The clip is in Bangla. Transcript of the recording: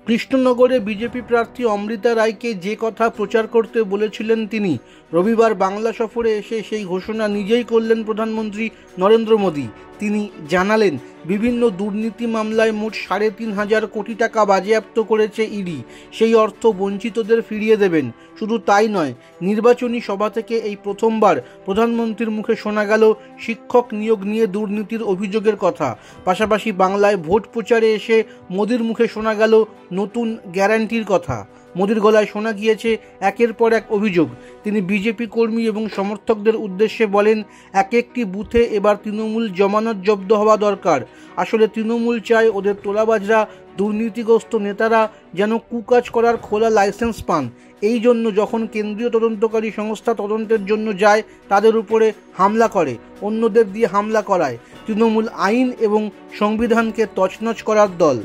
কৃষ্ণনগরে বিজেপি প্রার্থী অমৃতা রায়কে যে কথা প্রচার করতে বলেছিলেন তিনি রবিবার বাংলা সফরে এসে সেই ঘোষণা নিজেই করলেন প্রধানমন্ত্রী নরেন্দ্র মোদী। তিনি জানালেন, বিভিন্ন দুর্নীতি মামলায় মোট ৩,৫০০ কোটি টাকা বাজেয়াপ্ত করেছে ইডি। সেই অর্থ বঞ্চিতদের ফিরিয়ে দেবেন। শুধু তাই নয়, নির্বাচনী সভা থেকে এই প্রথমবার প্রধানমন্ত্রীর মুখে শোনা গেল শিক্ষক নিয়োগ নিয়ে দুর্নীতির অভিযোগের কথা। পাশাপাশি বাংলায় ভোট প্রচারে এসে মোদির মুখে শোনা গেল নতুন গ্যারান্টির কথা। মোদির গলায় শোনা গিয়েছে একের পর এক অভিযোগ। তিনি বিজেপি কর্মী এবং সমর্থকদের উদ্দেশ্যে বলেন, এক একটি বুথে এবার তৃণমূল জমানত জব্দ হওয়া দরকার। আসলে তৃণমূল চায় ওদের তোলাবাজরা, দুর্নীতিগ্রস্ত নেতারা যেন কুকাজ করার খোলা লাইসেন্স পান। এই জন্য যখন কেন্দ্রীয় তদন্তকারী সংস্থা তদন্তের জন্য যায়, তাদের উপরে হামলা করে, অন্যদের দিয়ে হামলা করায়। তৃণমূল আইন এবং সংবিধানকে তছনছ করার দল।